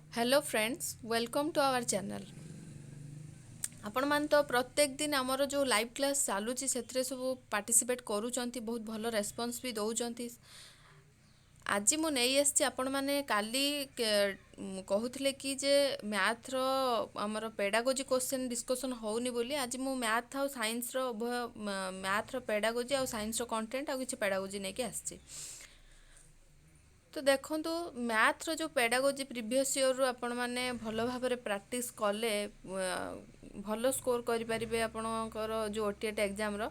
Hello friends welcome to our channel. आपण मान तो प्रत्येक दिन आमर जो लाइव क्लास चलुची से सब पार्टिसिपेट करूचंती बहुत भल रेस्पॉन्स भी दौरान। आज मु नहीं आसी आपण मैंने काली कहूले कि जे मैथ रो आमर पेडागोजी क्वेश्चन डिस्कशन होनी बोली आज मु मैथ आउ साइंस रो उभय मैथ रो पेडागोजी आउ साइंस रो कंटेंट आउ किछि पेडागोजी नहीं आसी। तो देखो मैथ रो जो पेडागोजी प्रीवियस ईयर रु आपण माने भल भाव प्रैक्टिस कले भल स्कोर करें आपणकर जो ओटीएटी एग्जाम रो।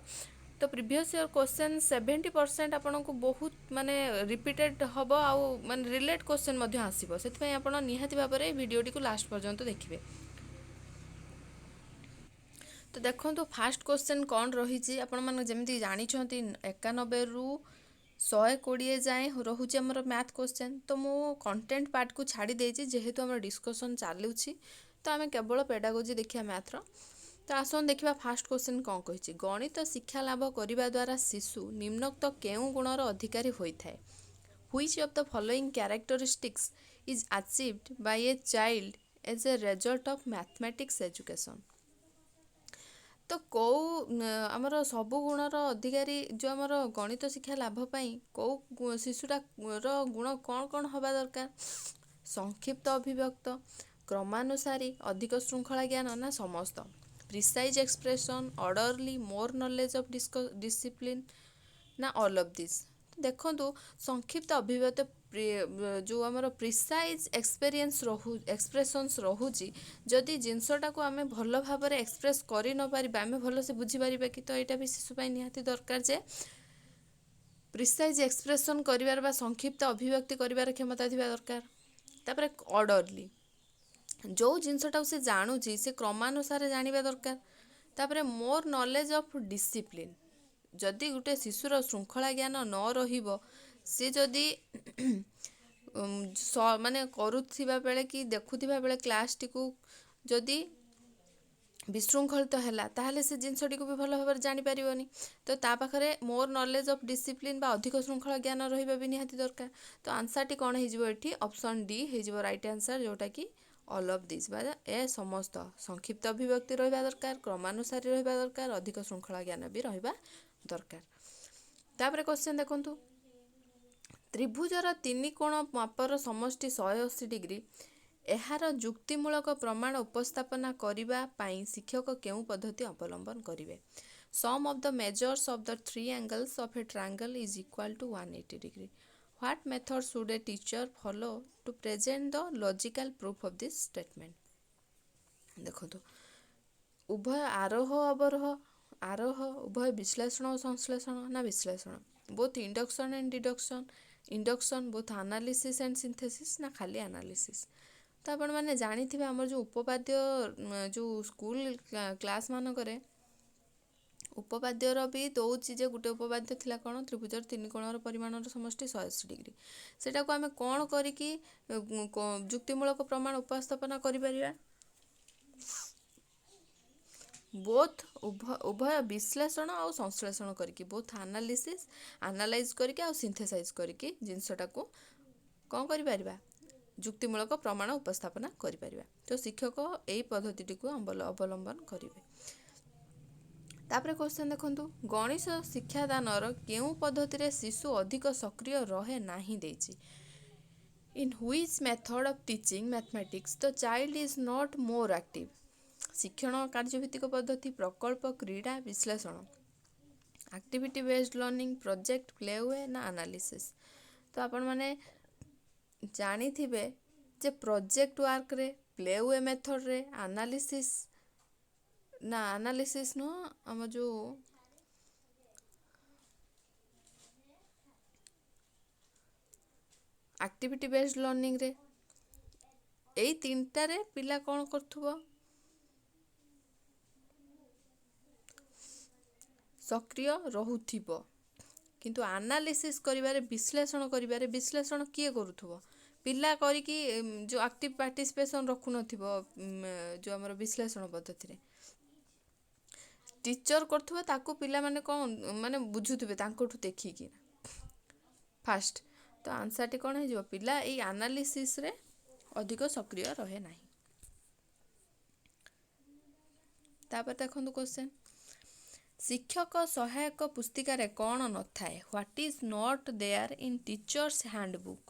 तो प्रीवियस ईयर क्वेश्चन 70% आपन को बहुत माने रिपीटेड हम आउ माने रिलेट क्वेश्चन आसो से आप निहाती भाव में भिडटी को लास्ट पर्यंत देखिए। तो देखो फास्ट क्वेश्चन कौन रही आपमती जानी 91 रु 120 जाए रोचे आमर मैथ क्वेश्चन। तो मु कंटेंट पार्ट को छाड़ी देछि जेहेतु आम डिस्कसन चलुछि। तो आम केवल पेडागोजी देखिए मैथ रो। तो आसन देखा फास्ट क्वेश्चन कौन कही गणित शिक्षा लाभ करने द्वारा शिशु निम्नोक्त केउ गुणर अधिकारी होता है। Which of the following characteristics is achieved by a child as a result of mathematics education. तो कौ आमर सबु गुणर अधिकारी जो आमर गणित शिक्षा लाभ पाई कौ शिशुटा गुण कौन कौन हवा दरकार। संक्षिप्त अभिव्यक्त क्रमानुसारी अधिक श्रृंखला ज्ञान ना समस्त precise expression orderly more knowledge of discipline ना ऑल ऑफ दिस। देखो संक्षिप्त अभिव्यक्त जो आमर प्रिसाइज एक्सपीरियंस एक्सप्रेशंस रोची जदि जिनसटा को आम भल भाव में एक्सप्रेस कर न पारिबा आम भल से बुझीपार कि तो यहाँ भी शिशुपाई निहाती दरकार जे प्रिसाइज एक्सप्रेशन कर संक्षिप्त अभिव्यक्ति कर क्षमता थी दरकार। तापर ऑर्डरली जो जिनसटा से जानुची से क्रमानुसार जानिबा दरकार। तापर मोर नॉलेज ऑफ डिसिप्लिन जदि गोटे शिशुर श्रृंखला ज्ञान न रहिबो सी जदि माने करुथिबा बेले कि देखुथिबा बेले क्लास टी को जदि विशृंखलित है ताहले से जिनसटी को भी भल भाव जानी पारिबनी। तो ता पाखरे मोर नॉलेज ऑफ डिसिप्लिन बा अधिक श्रृंखला ज्ञान रहिबा भी निहाती दरकार। तो आंसर टी कोन हे जिवो एठी ऑप्शन डी हे जिवो राइट आंसर जोटा कि ऑल ऑफ दिस बा ए समस्त संक्षिप्त अभिव्यक्ति रहिबा दरकार क्रमानुसारी रहिबा दरकार अधिक श्रृंखला ज्ञान भी रहिबा दरकार। तापर क्वेश्चन देखंतु त्रिभुजर तीन कोण मापर समष्टि 180 डिग्री एहार जुक्तिमूलक प्रमाण उपस्थापना करिबा पाई शिक्षक केउ पद्धति अवलंबन करिवे। Sum of the measures of the three angles of a triangle is equal to 180 degree. What method should a teacher follow to present the logical proof of this statement. देखो उभय आरोह अवरोह आरोह उभय विश्लेषण और संश्लेषण ना विश्लेषण both induction and deduction induction both analysis and synthesis ना खाली एनालिसिस। तो आपण मैंने जानी थे आमर जो उपपाद्य जो स्कूल क्लास मानक उपपाद्यर भी दौची जे गोटे उपपाद्य थिला कौन त्रिभुजर तीन कोणर परिमाणर समष्टि 180 डिग्री सेटा को आमे कौन करिकी जुक्तिमूलक प्रमाण उपस्थापना करि परिबा। बोथ उभय विश्लेषण और संश्लेषण करके बोथ एनालिसिस एनालाइज करके और सिंथेसाइज करके जिनसटा को कौन करि परिबा जुक्तिमूलक प्रमाण उपस्थापना करि परिबा। तो शिक्षक यही पद्धति को अवलंबन करेंगे। तापर क्वेश्चन देखंतु गणित शिक्षादानर केउ पद्धति रे शिशु अधिक सक्रिय रहे नाही देछि। In which method of teaching mathematics the child is not more active. शिक्षण कार्यभित्तिक पद्धति प्रकल्प क्रीड़ा विश्लेषण activity based learning project play way ना एनालिसिस। तो आपण माने जानी थिबे जे प्रोजेक्ट वर्क रे प्लेवे मेथड रे एनालिसिस ना एनालिसिस नो हम जो एक्टिविटी बेस्ड लर्निंग रे एई तीनटा रे पिला कोन करथुबो सक्रिय रहुथिबो। किंतु एनालिसिस करिबारे विश्लेषण किए करूथुबो पिला करिकी जो एक्टिव पार्टिसिपेशन रखु नथिबो जो हमर विश्लेषण पद्धति रे टीचर करथुबो ताको पिला माने कोन माने बुझुथुबे तांकोठु देखिकी फास्ट। तो आंसर टी कोन हे जो पिला ए एनालिसिस रे ଅଧିକ ସକ୍ରିୟ ରହେ ନାହିଁ। ତାପରେ ଦେଖନ୍ତୁ କ୍ୱେଶ୍ଚନ୍, ଶିକ୍ଷକ ସହାୟକ ପୁସ୍ତିକାରେ କ'ଣ ନଥାଏ? What is not there in teachers handbook?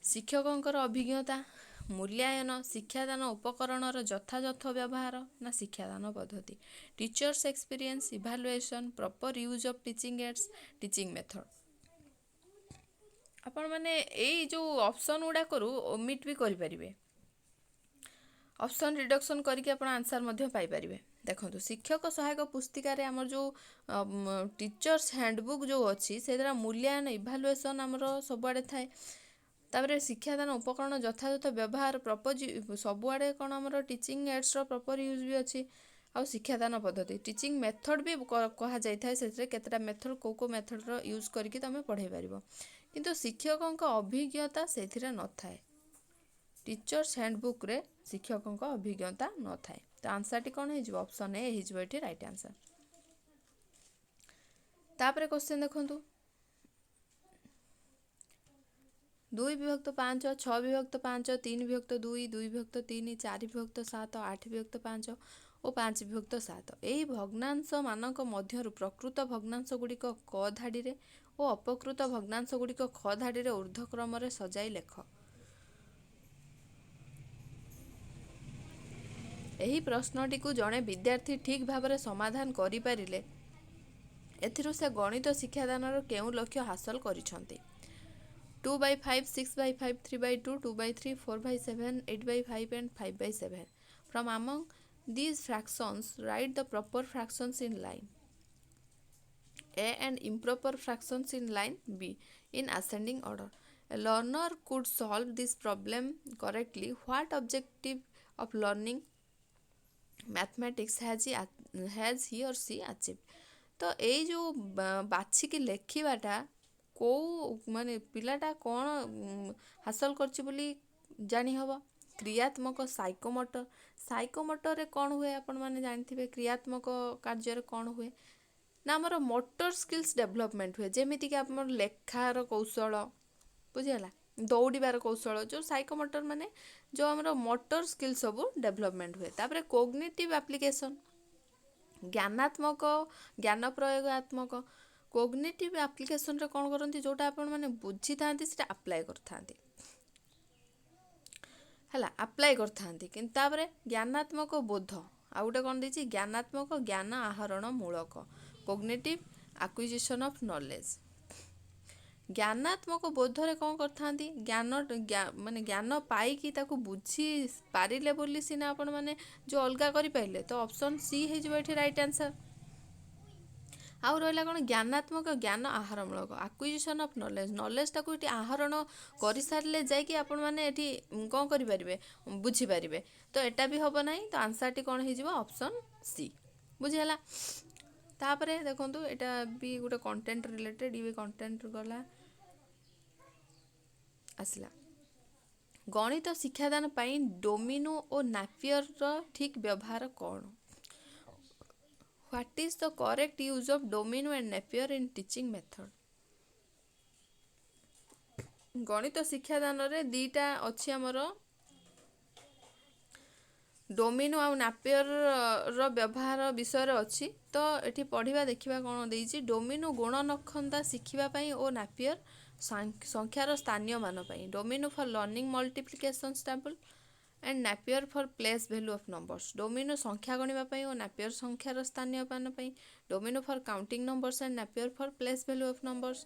ଶିକ୍ଷକଙ୍କର ଅଭିଜ୍ଞତା, ମୂଲ୍ୟାୟନ, ଶିକ୍ଷାଦାନ ଉପକରଣର ଯଥାଯଥ ବ୍ୟବହାର ନା ଶିକ୍ଷାଦାନ ପଦ୍ଧତି? Teachers experience, evaluation, proper use of teaching aids, teaching method. ଆପଣମାନେ ଏଇ ଯେଉଁ ଅପସନ୍ ଗୁଡ଼ାକରୁ ଓମିଟ୍ ବି କରିପାରିବେ, ଅପସନ୍ ରିଡକ୍ସନ୍ କରିକି ଆପଣ ଆନ୍ସର୍ ମଧ୍ୟ ପାଇପାରିବେ। ଦେଖନ୍ତୁ, ଶିକ୍ଷକ ସହାୟକ ପୁସ୍ତିକାରେ ଆମର ଯେଉଁ ଟିଚର୍ସ ହ୍ୟାଣ୍ଡବୁକ୍ ଯେଉଁ ଅଛି ସେଥିରେ ମୂଲ୍ୟାୟନ, ଇଭାଲୁଏସନ୍ ଆମର ସବୁଆଡ଼େ ଥାଏ। ତାପରେ ଶିକ୍ଷାଦାନ ଉପକରଣ ଯଥାଯଥ ବ୍ୟବହାର, ସବୁଆଡ଼େ କ'ଣ ଆମର ଟିଚିଂ ଏଡ୍ସର ପ୍ରପର୍ ୟୁଜ୍ ବି ଅଛି। ଆଉ ଶିକ୍ଷାଦାନ ପଦ୍ଧତି, ଟିଚିଂ ମେଥଡ଼ ବି କୁହାଯାଇଥାଏ। ସେଥିରେ କେତେଟା ମେଥଡ଼, କେଉଁ ମେଥଡ଼ର ୟୁଜ୍ କରିକି ତୁମେ ପଢ଼ାଇ ପାରିବ। କିନ୍ତୁ ଶିକ୍ଷକଙ୍କ ଅଭିଜ୍ଞତା ସେଥିରେ ନଥାଏ। ଟିଚର୍ସ ହ୍ୟାଣ୍ଡବୁକ୍ରେ ଶିକ୍ଷକଙ୍କ ଅଭିଜ୍ଞତା ନଥାଏ। ତ ଆନ୍ସର୍ଟି କ'ଣ ହେଇଯିବ? ଅପସନ୍ ଏ ହେଇଯିବ ଏଠି ରାଇଟ୍ ଆନ୍ସର୍। ତାପରେ କ୍ୱେଶ୍ଚନ୍ ଦେଖନ୍ତୁ, 2/5, 6/5, 3/2, 2/3, 4/7, 8/5 ଓ 5/7 ଏହି ଭଗ୍ନାଂଶ ମାନଙ୍କ ମଧ୍ୟରୁ ପ୍ରକୃତ ଭଗ୍ନାଂଶ ଗୁଡ଼ିକ କ ଧାଡ଼ିରେ ଓ ଅପକୃତ ଭଗ୍ନାଂଶ ଗୁଡ଼ିକ ଖ ଧାଡ଼ିରେ ଊର୍ଦ୍ଧ୍ୱକ୍ରମରେ ସଜାଇ ଲେଖ। ଏହି ପ୍ରଶ୍ନଟିକୁ ଜଣେ ବିଦ୍ୟାର୍ଥୀ ଠିକ୍ ଭାବରେ ସମାଧାନ କରିପାରିଲେ ଏଥିରୁ ସେ ଗଣିତ ଶିକ୍ଷାଦାନର କେଉଁ ଲକ୍ଷ୍ୟ ହାସଲ କରିଛନ୍ତି? 2/5, 6/5, 3/2, 2/3, 4/7, 8/5 and 5/7. From among these fractions, write the proper fractions in line A and improper fractions in line B in ascending order. A learner could solve this problem correctly. What objective of learning mathematics has he or she achieved? तो ଏଇ ଯେଉଁ ବାଛିକି ଲେଖିବାଟା କେଉଁ ମାନେ ପିଲାଟା କ'ଣ ହାସଲ କରିଛି ବୋଲି ଜାଣିହେବ। କ୍ରିୟାତ୍ମକ, ସାଇକୋମୋଟର। ସାଇକୋମୋଟରରେ କ'ଣ ହୁଏ ଆପଣମାନେ ଜାଣିଥିବେ? କ୍ରିୟାତ୍ମକ କାର୍ଯ୍ୟରେ କ'ଣ ହୁଏ ନା ଆମର ମୋଟର ସ୍କିଲ୍ସ ଡେଭଲପମେଣ୍ଟ ହୁଏ। ଯେମିତିକି ଆମର ଲେଖାର କୌଶଳ, ବୁଝିଗଲା, ଦୌଡ଼ିବାର କୌଶଳ। ଯେଉଁ ସାଇକୋମୋଟର ମାନେ ଯେଉଁ ଆମର ମୋଟର ସ୍କିଲ୍ ସବୁ ଡେଭଲପମେଣ୍ଟ ହୁଏ। ତାପରେ କୋଗ୍ନିଟିଭ୍ ଆପ୍ଲିକେସନ୍, ଜ୍ଞାନାତ୍ମକ, ଜ୍ଞାନ ପ୍ରୟୋଗାତ୍ମକ। କୋଗ୍ନିଟିଭ୍ ଆପ୍ଲିକେସନରେ କ'ଣ କରନ୍ତି? ଯେଉଁଟା ଆପଣମାନେ ବୁଝିଥାନ୍ତି ସେଟା ଆପ୍ଲାଏ କରିଥାନ୍ତି, ହେଲା, ଆପ୍ଲାଏ କରିଥାନ୍ତି। କିନ୍ତୁ ତାପରେ ଜ୍ଞାନାତ୍ମକ ବୋଧ, ଆଉ ଗୋଟେ କ'ଣ ଦେଇଛି? ଜ୍ଞାନାତ୍ମକ, ଜ୍ଞାନ ଆହରଣ ମୂଳକ, କୋଗ୍ନିଟିଭ୍ ଆକ୍ୱିଜିସନ୍ ଅଫ୍ ନଲେଜ୍। ଜ୍ଞାନାତ୍ମକ ବୋଧରେ କ'ଣ କରିଥାନ୍ତି? ମାନେ ଜ୍ଞାନ ପାଇକି ତାକୁ ବୁଝି ପାରିଲେ ବୋଲି ସିନା ଆପଣମାନେ ଯେଉଁ ଅଲଗା କରିପାରିଲେ। ତ ଅପସନ୍ ସି ହେଇଯିବ ଏଠି ରାଇଟ୍ ଆନ୍ସର୍। ଆଉ ରହିଲା କ'ଣ? ଜ୍ଞାନାତ୍ମକ, ଜ୍ଞାନ ଆହରଣମୂଳକ, ଆକ୍ୱିଜିସନ୍ ଅଫ୍ ନଲେଜ୍। ନଲେଜ୍ଟାକୁ ଏଠି ଆହରଣ କରିସାରିଲେ ଯାଇକି ଆପଣମାନେ ଏଠି କ'ଣ କରିପାରିବେ? ବୁଝିପାରିବେ। ତ ଏଟା ବି ହେବ ନାହିଁ। ତ ଆନ୍ସର୍ଟି କ'ଣ ହେଇଯିବ? Option C. ବୁଝିହେଲା? ତାପରେ ଦେଖନ୍ତୁ, ଏଇଟା ବି ଗୋଟେ କଣ୍ଟେଣ୍ଟ ରିଲେଟେଡ୍, ଇଏ କଣ୍ଟେଣ୍ଟ ଗଲା ଆସିଲା। ଗଣିତ ଶିକ୍ଷାଦାନ ପାଇଁ ଡୋମିନୋ ଓ ନାପିୟରର ଠିକ୍ ବ୍ୟବହାର କ'ଣ? What is the correct use of Domino and Napier in teaching method? ଗଣିତ ଶିକ୍ଷାଦାନରେ ଦୁଇଟା ଅଛି ଆମର, ଡୋମିନୋ ଆଉ ନାପିୟରର ବ୍ୟବହାର ବିଷୟରେ ଅଛି। ତ ଏଠି ପଢ଼ିବା ଦେଖିବା କ'ଣ ଦେଇଛି। ଡୋମିନୋ ଗୁଣନଖନ୍ଦା ଶିଖିବା ପାଇଁ ଓ ନାପିୟର ସଂଖ୍ୟାର ସ୍ଥାନୀୟ ମାନ ପାଇଁ। Domino for learning multiplication table and Napier for place value of numbers. Domino ସଂଖ୍ୟା ଗଣିବା ପାଇଁ ଓ ନାପିୟର ସଂଖ୍ୟାର ସ୍ଥାନୀୟ ମାନ ପାଇଁ। Domino for counting numbers and Napier for place value of numbers.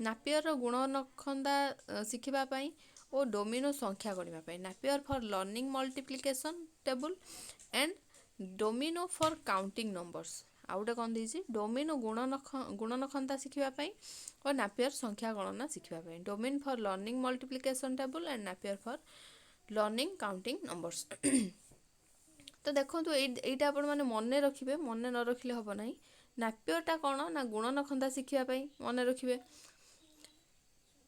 ନାପିୟରର ଗୁଣନଖନ୍ଦା ଶିଖିବା ପାଇଁ ଓ ଡୋମିନୋ ସଂଖ୍ୟା ଗଣିବା ପାଇଁ। Napier for learning multiplication table and domino for counting numbers. ଆଉ ଗୋଟେ କ'ଣ ଦେଇଛି? ଡୋମିନୋ ଗୁଣନଖନ୍ଦା ଶିଖିବା ପାଇଁ ଓ ନାପିୟର ସଂଖ୍ୟା ଗଣନା ଶିଖିବା ପାଇଁ। Domino for learning multiplication table and Napier for learning counting numbers. ତ ଦେଖନ୍ତୁ, ଏଇଟା ଆପଣମାନେ ମନେ ରଖିବେ, ମନେ ନ ରଖିଲେ ହେବ ନାହିଁ। ନାପିୟରଟା କ'ଣ ନା ଗୁଣନଖନ୍ଦା ଶିଖିବା ପାଇଁ ମନେ ରଖିବେ।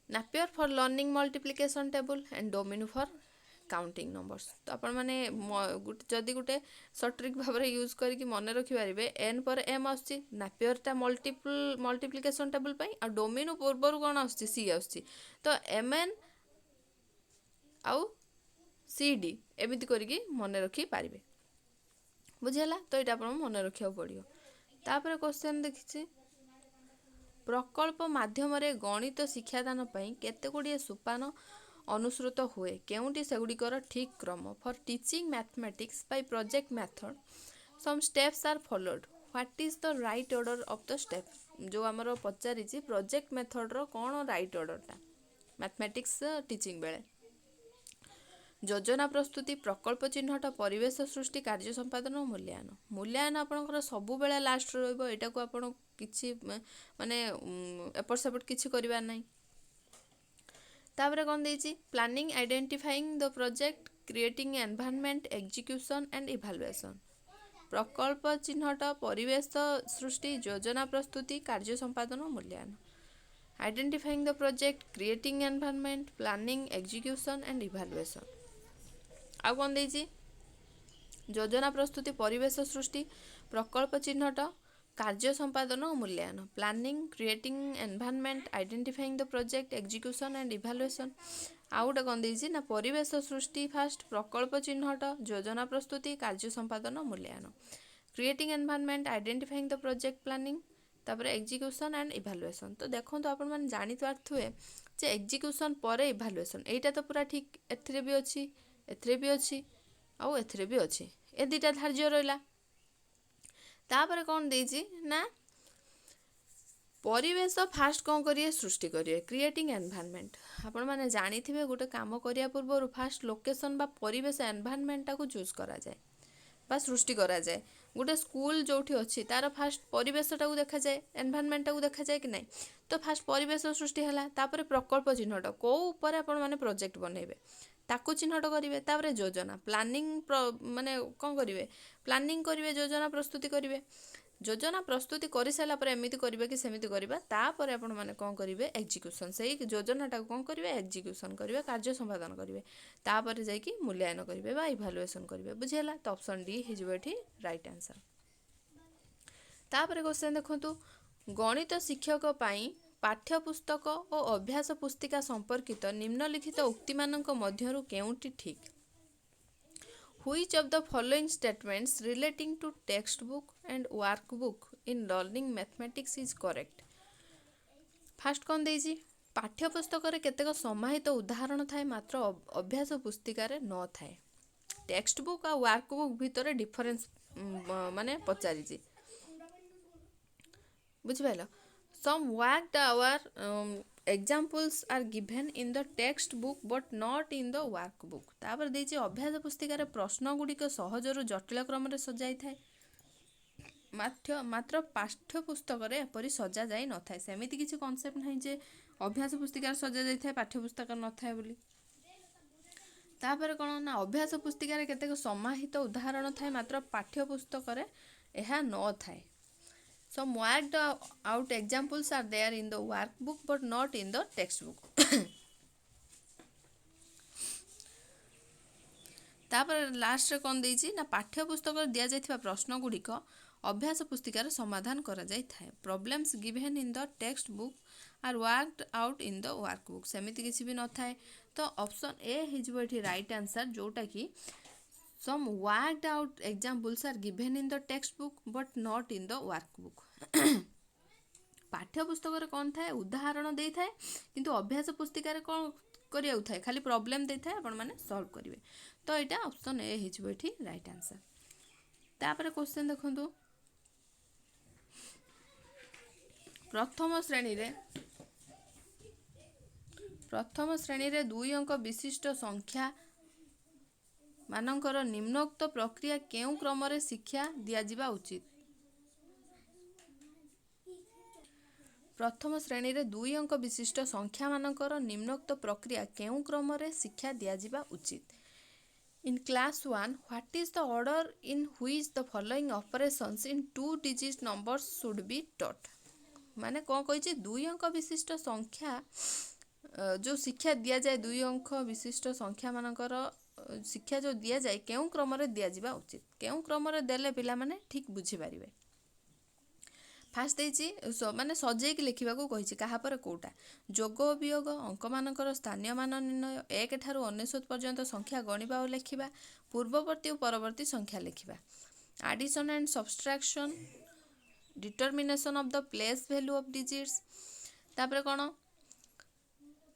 Napier for learning multiplication table and domino for counting numbers. ତ ଆପଣମାନେ ଯଦି ଗୋଟେ ସଟ୍ରିକ୍ ଭାବରେ ୟୁଜ୍ କରିକି ମନେ ରଖିପାରିବେ, ଏନ୍ ପରେ ଏମ୍ ଆସୁଛି, ନାପିୟରଟା ମଲ୍ଟିପ୍ଲିକେସନ୍ ଟେବୁଲ୍ ପାଇଁ, ଆଉ ଡୋମିନୋ ପୂର୍ବରୁ କ'ଣ ଆସୁଛି? ସି ଆସୁଛି। ତ ଏମ୍ ଏନ୍ ଆଉ CD एमिति करिकी मन रखी पारिबे बुझिला। तो ये आपको मन रखा पड़ो। तापर क्वेश्चन देखिए प्रकल्प माध्यम गणित शिक्षादान केते गुड़िए सोपान अनुसृत हुए केउंटी सेगुड़िकर ठीक क्रम for teaching mathematics by project method some steps are followed what is the right order of the step. जो आमर पचारि प्रोजेक्ट मेथड रो कौन राइट ऑर्डरटा मैथमेटिक्स टीचिंग बेले योजना प्रस्तुति प्रकल्प चिन्हट परिवेश सृष्टि कार्य संपादन और मूल्यांकन मूल्यांकन आपंकर सबु बेले लास्ट रहिबो एटा को आपण किछि माने एपट सेपट किछि करिवार नै। तापर कोन देछि planning identifying the project creating environment execution and evaluation प्रकल्प चिन्हट परिवेश सृष्टि योजना प्रस्तुति कार्य संपादन और मूल्यांकन identifying the project creating environment planning execution and evaluation आउ कौन देछि योजना प्रस्तुति परिवेश सृष्टि प्रकल्प चिन्हट कार्य संपादन और मूल्यांकन planning creating environment identifying the project execution and evaluation आउ गोटे कौन देछि ना परिवेश सृष्टि फास्ट प्रकल्प चिन्हट योजना प्रस्तुति कार्य संपादन और मूल्यांकन creating environment identifying the project planning तापर एग्जीक्यूशन एंड इवैल्यूएशन। तो देखो आपण मैंने जानी पार्थुए जे एग्जीक्यूशन पर इवैल्यूएशन एटा तो पूरा ठीक एथिरे भी अछि एथिरे भी अछि आउ एथिरे भी अछि ए दुटा धार्य रहिला। तापर कौन देछि ना परिवेश फास्ट कौन करिए सृष्टि करिए क्रिएटिंग एनवायरनमेंट आपण माने जानी थिबे गोटे काम करिया पूर्व फास्ट लोकेशन बा परिवेश एनवायरनमेंट को चूज करा जाए बा सृष्टि करा जाए गोटे स्कूल जोठी अच्छी तार फास्ट परिवेशटा को देखा जाए एनवायरनमेंट को देखा जाए कि नहीं। तो फास्ट परिवेश सृष्टि है तापर प्रकल्प चिन्हट कौ ऊपर आपण माने प्रोजेक्ट बनइबे ताकू चिन्हट करिवे तापर योजना प्लानिंग माने कौन करिवे प्लानिंग करिवे योजना प्रस्तुति करिवे योजना प्रस्तुति कर सारा पर एमती करिवे कि सेमिति करिबा तापर आपण माने कौन करिवे एग्जीक्यूशन सेही योजनाटा कौन करिवे एग्जीक्यूशन करिवे कार्य संपादन करिवे तापर जाइकी मूल्यांकन करिवे बा इवैल्यूएशन करिवे बुझिला। तो ऑप्शन डी हिजबो एठी राइट आंसर। तापर क्वेश्चन देखंतु गणित शिक्षक पाई पाठ्यपुस्तक और अभ्यास पुस्तिका संपर्कित निम्नलिखित उक्ति मानक मध्यरु केउंटी ठीक Which of the following statements relating to textbook and workbook in learning mathematics is correct? Fast कौन देछि पाठ्यपुस्तक रे केतेक समाहित उदाहरण थाए मात्र अभ्यास पुस्तिका रे न थाए टेक्स्ट बुक आ वर्कबुक भितर डिफरेंस माने पचारिछि बुझिपाइल। Some worked hour examples are given in the textbook but not in the workbook। तापर देछि अभ्यास पुस्तिका रे प्रश्न गुड़िक सहजरु जटिल क्रम रे सजाई थाए मात्र पाठ्य पुस्तक रे एपरि सजा जाई न थाए सेमिति किछि कांसेप्ट नै जे अभ्यास पुस्तिका रे सजा जाई थाए पाठ्य पुस्तक न थाए बोली। तापर कोन ना अभ्यास पुस्तिका रे केतेक समाहित उदाहरण थाए मात्र पाठ्य पुस्तक रे एहा न थाए। Some worked out examples are there in the workbook but not in the textbook। तापर लास्ट रे कौन देछि ना पाठ्य पुस्तक दिया जाइथिबा प्रश्न गुड़िक अभ्यास पुस्तिकार समाधान करा जाई थाए problems given in the textbook are worked out in the workbook सेमिति किछि भी न थाए। तो ऑप्शन ए हिजबो एठी राइट आंसर जोटा कि some worked out examples are given in the textbook but not in the workbook। पाठ्य पुस्तक रे कौन थाए उदाहरण दे थाए किंतु अभ्यास पुस्तिका रे कौन करिया थाए खाली प्रॉब्लम दे थाए आपण माने सॉल्व करिवे। तो एटा ऑप्शन ए हिजबो एठी राइट आंसर। तापर क्वेश्चन देखंतु प्रथम श्रेणी रे 2 अंक विशिष्ट संख्या मानकर निम्नोक्त प्रक्रिया केउ क्रम रे शिक्षा दिया जिबा उचित। प्रथम श्रेणी रे 2 अंक विशिष्ट संख्या मानकर निम्नोक्त प्रक्रिया केउ क्रम रे शिक्षा दिया जिबा उचित। In class 1 what is the order in which the following operations in 2 digit numbers should be taught। माने कौन कहिछि 2 अंक विशिष्ट संख्या जो शिक्षा दिया जाए 2 अंक विशिष्ट संख्या मानकर शिक्षा जो दिया जाए केउ क्रम रे दिया जिबा उचित केउ क्रम रे देले पिला माने ठीक बुझी पारिबे। ଫାଷ୍ଟ ଦେଇଛି ମାନେ ସଜେଇକି ଲେଖିବାକୁ କହିଛି କାହା ପରେ କୋଉଟା। ଯୋଗ ଓ ବିୟୋଗ, ଅଙ୍କମାନଙ୍କର ସ୍ଥାନୀୟ ମାନ ନିର୍ଣ୍ଣୟ, 1 ଠାରୁ 99 ପର୍ଯ୍ୟନ୍ତ ସଂଖ୍ୟା ଗଣିବା ଓ ଲେଖିବା, ପୂର୍ବବର୍ତ୍ତୀ ଓ ପରବର୍ତ୍ତୀ ସଂଖ୍ୟା ଲେଖିବା। Addition and subtraction, determination of the place value of digits, ତାପରେ କ'ଣ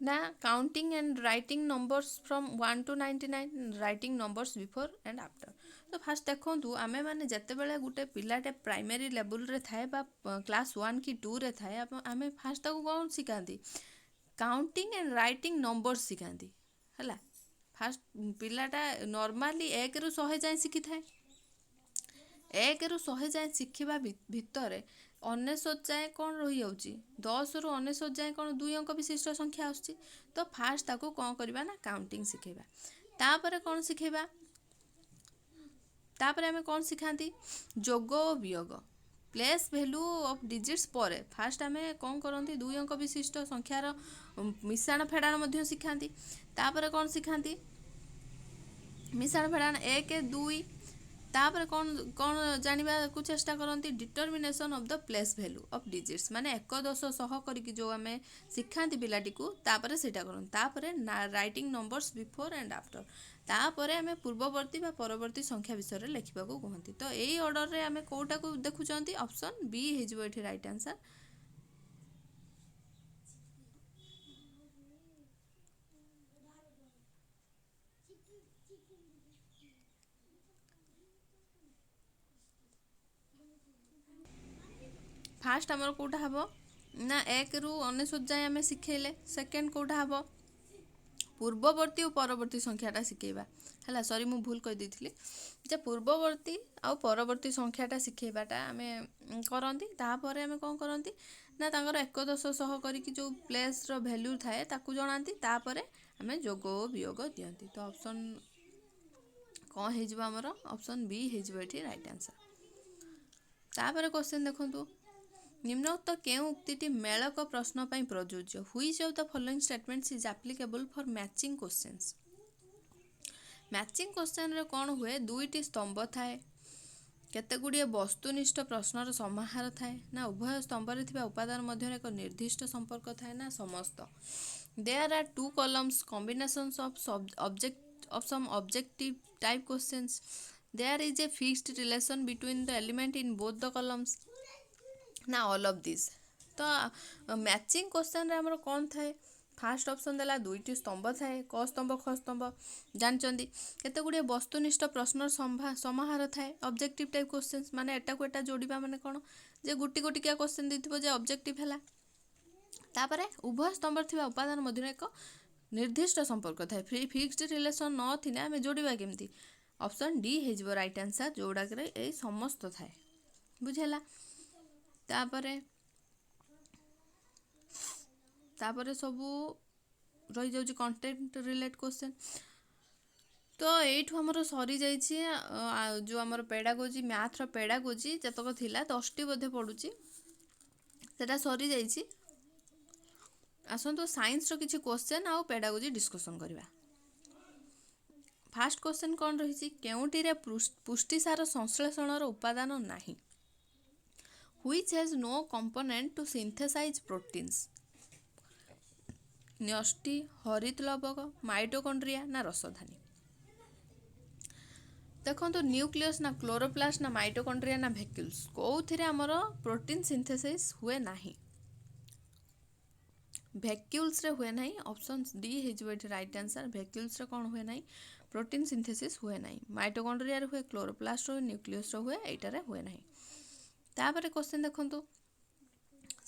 ନା counting and writing numbers from 1 to 99, writing numbers before and after. ତ ଫାଷ୍ଟ ଦେଖନ୍ତୁ ଆମେ ମାନେ ଯେତେବେଳେ ଗୋଟେ ପିଲାଟେ ପ୍ରାଇମେରୀ ଲେବୁଲରେ ଥାଏ ବା କ୍ଲାସ୍ 1 କି 2ରେ ଥାଏ ଆମେ ଫାଷ୍ଟ ତାକୁ କ'ଣ ଶିଖାନ୍ତି, କାଉଣ୍ଟିଂ ଆଣ୍ଡ ରାଇଟିଂ ନମ୍ବର୍ସ ଶିଖାନ୍ତି ହେଲା। ଫାଷ୍ଟ ପିଲାଟା ନର୍ମାଲି 1ରୁ 100 ଯାଏଁ ଶିଖିଥାଏ। 1ରୁ 100 ଯାଏଁ ଶିଖିବା ଭିତରେ 99 ଯାଏଁ କ'ଣ ରହିଯାଉଛି, 10ରୁ 99 ଯାଏଁ କ'ଣ 2 ଅଙ୍କ ବିଶିଷ୍ଟ ସଂଖ୍ୟା ଆସୁଛି। ତ ଫାଷ୍ଟ ତାକୁ କ'ଣ କରିବା ନା କାଉଣ୍ଟିଂ ଶିଖେଇବା। ତାପରେ କ'ଣ ଶିଖେଇବା, ତାପରେ ଆମେ କ'ଣ ଶିଖାନ୍ତି, ଯୋଗ ଓ ବିୟୋଗ, ପ୍ଲେସ୍ ଭ୍ୟାଲୁ ଅଫ୍ ଡିଜିଟ୍ସ ପରେ ଫାଷ୍ଟ ଆମେ କ'ଣ କରନ୍ତି 2 ଅଙ୍କ ବିଶିଷ୍ଟ ସଂଖ୍ୟାର ମିଶାଣ ଫେଡ଼ାଣ ମଧ୍ୟ ଶିଖାନ୍ତି। ତାପରେ କ'ଣ ଶିଖାନ୍ତି, ମିଶାଣ ଫେଡ଼ାଣ 1 2, ତାପରେ କ'ଣ ଜାଣିବାକୁ ଚେଷ୍ଟା କରନ୍ତି, determination of the place value of digits, ମାନେ 1 10 ସହ କରିକି ଯେଉଁ ଆମେ ଶିଖାନ୍ତି ପିଲାଟିକୁ ତାପରେ ସେଇଟା କରନ୍ତି। ତାପରେ writing numbers before and after, ତାପରେ ଆମେ ପୂର୍ବବର୍ତ୍ତୀ ବା ପରବର୍ତ୍ତୀ ସଂଖ୍ୟା ବିଷୟରେ ଲେଖିବାକୁ କୁହନ୍ତି। ତ ଏଇ ଅର୍ଡ଼ରରେ ଆମେ କେଉଁଟାକୁ ଦେଖୁଛନ୍ତି, ଅପସନ୍ ବି ହେଇଯିବ ଏଠି ରାଇଟ୍ ଆନ୍ସର୍। ଫାଷ୍ଟ ଆମର କେଉଁଟା ହେବ ନା 1ରୁ 99 ଯାଏଁ ଆମେ ଶିଖେଇଲେ, ସେକେଣ୍ଡ କେଉଁଟା ହେବ ପୂର୍ବବର୍ତ୍ତୀ ଓ ପରବର୍ତ୍ତୀ ସଂଖ୍ୟାଟା ଶିଖେଇବା ହେଲା। ସରି ମୁଁ ଭୁଲ କହିଦେଇଥିଲି ଯେ ପୂର୍ବବର୍ତ୍ତୀ ଆଉ ପରବର୍ତ୍ତୀ ସଂଖ୍ୟାଟା ଶିଖେଇବାଟା ଆମେ କରନ୍ତି। ତାପରେ ଆମେ କ'ଣ କରନ୍ତି ନା ତାଙ୍କର 1 10 ସହ କରିକି ଯେଉଁ ପ୍ଲେସ୍ର ଭ୍ୟାଲ୍ୟୁ ଥାଏ ତାକୁ ଜଣାନ୍ତି। ତାପରେ ଆମେ ଯୋଗ ଓ ବିୟୋଗ ଦିଅନ୍ତି। ତ ଅପସନ୍ କ'ଣ ହେଇଯିବ ଆମର, ଅପସନ୍ ବି ହେଇଯିବ ଏଠି ରାଇଟ୍ ଆନ୍ସର୍। ତାପରେ କ୍ୱେଶ୍ଚନ୍ ଦେଖନ୍ତୁ, ନିମ୍ନୋକ୍ତ କେଉଁ ଉକ୍ତିଟି ମେଳକ ପ୍ରଶ୍ନ ପାଇଁ ପ୍ରଯୁଜ୍ୟ, which of the following statements is applicable for matching questions. Matching କ୍ୱେଶ୍ଚନରେ କ'ଣ ହୁଏ, 2ଟି ସ୍ତମ୍ଭ ଥାଏ, କେତେଗୁଡ଼ିଏ ବସ୍ତୁନିଷ୍ଠ ପ୍ରଶ୍ନର ସମାହାର ଥାଏ, ନା ଉଭୟ ସ୍ତମ୍ଭରେ ଥିବା ଉପାଦାନ ମଧ୍ୟରେ ଏକ ନିର୍ଦ୍ଦିଷ୍ଟ ସମ୍ପର୍କ ଥାଏ, ନା ସମସ୍ତ। There are 2 columns, combinations of some objective type questions. There is a fixed relation between the element in both the columns, ନା ଅଲ୍ ଅଫ୍ ଦିସ୍। ତ ମ୍ୟାଚିଂ କ୍ୱେଶ୍ଚନରେ ଆମର କ'ଣ ଥାଏ, ଫାଷ୍ଟ ଅପସନ୍ ଦେଲା 2ଟି ସ୍ତମ୍ଭ ଥାଏ, କ ସ୍ତମ୍ଭ ଖ ସ୍ତମ୍ଭ ଜାଣିଛନ୍ତି। କେତେ ଗୁଡ଼ିଏ ବସ୍ତୁନିଷ୍ଠ ପ୍ରଶ୍ନର ସମାହାର ଥାଏ, ଅବଜେକ୍ଟିଭ୍ ଟାଇପ୍ କ୍ୱେଶ୍ଚନ୍ସ, ମାନେ ଏଟାକୁ ଏଟା ଯୋଡ଼ିବା ମାନେ କ'ଣ ଯେ ଗୋଟିକିଆ କ୍ୱେଶ୍ଚନ୍ ଦେଇଥିବ ଯେ ଅବଜେକ୍ଟିଭ୍ ହେଲା। ତାପରେ ଉଭୟ ସ୍ତମ୍ଭରେ ଥିବା ଉପାଦାନ ମଧ୍ୟରେ ଏକ ନିର୍ଦ୍ଦିଷ୍ଟ ସମ୍ପର୍କ ଥାଏ। ଫିକ୍ସଡ ରିଲେସନ୍ ନଥିଲେ ଆମେ ଯୋଡ଼ିବା କେମିତି, ଅପସନ୍ ଡି ହେଇଯିବ ରାଇଟ୍ ଆନ୍ସର୍, ଯେଉଁଟାକରେ ଏଇ ସମସ୍ତ ଥାଏ। ବୁଝିହେଲା। ତାପରେ ସବୁ ରହିଯାଉଛି କଣ୍ଟେଣ୍ଟ ରିଲେଟ୍ କ୍ୱେଶ୍ଚନ୍। ତ ଏଇଠୁ ଆମର ସରିଯାଇଛି ଯେଉଁ ଆମର ପେଡାଗୋଜି, ମ୍ୟାଥର ପେଡାଗୋଜି ଯେତକ ଥିଲା 10ଟି ବୋଧେ ପଡ଼ୁଛି ସେଟା ସରିଯାଇଛି। ଆସନ୍ତୁ ସାଇନ୍ସର କିଛି କ୍ୱେଶ୍ଚନ୍ ଆଉ ପେଡାଗୋଜି ଡିସ୍କସନ୍ କରିବା। ଫାଷ୍ଟ କ୍ୱେଶ୍ଚନ୍ କ'ଣ ରହିଛି, କେଉଁଟିରେ ପୁଷ୍ଟିସାର ସଂଶ୍ଳେଷଣର ଉପାଦାନ ନାହିଁ, which has no component to synthesize proteins, ନ୍ୟଷ୍ଟି, ହରିତ ଲବକ, ମାଇଟୋକଣ୍ଡ୍ରିଆ, ନା ରସଧାନୀ। ଦେଖନ୍ତୁ ନ୍ୟୁକ୍ଲିୟସ୍ ନା କ୍ଲୋରୋପ୍ଲାଷ୍ଟ ନା ମାଇଟୋକଣ୍ଡ୍ରିଆ ନା ଭେକ୍ୟୁଲ୍ସ, କେଉଁଥିରେ ଆମର ପ୍ରୋଟିନ୍ ସିନ୍ଥେସାଇଜ୍ ହୁଏ ନାହିଁ, ଭେକ୍ୟୁଲ୍ସରେ ହୁଏ ନାହିଁ। ଅପସନ୍ ଡି ହେଇଯିବ ଏଠି ରାଇଟ୍ ଆନ୍ସର୍। ଭେକ୍ୟୁଲ୍ସରେ କ'ଣ ହୁଏ ନାହିଁ, ପ୍ରୋଟିନ୍ ସିନ୍ଥେସିସ୍ ହୁଏ ନାହିଁ। ମାଇଟୋକଣ୍ଡ୍ରିଆରେ ହୁଏ, କ୍ଲୋରୋପ୍ଲାଷ୍ଟରେ ହୁଏ, ନ୍ୟୁକ୍ଲିୟସ୍ରେ ହୁଏ, ଏଇଟାରେ ହୁଏ ନାହିଁ। ତାପରେ କ୍ୱେଶ୍ଚନ୍ ଦେଖନ୍ତୁ,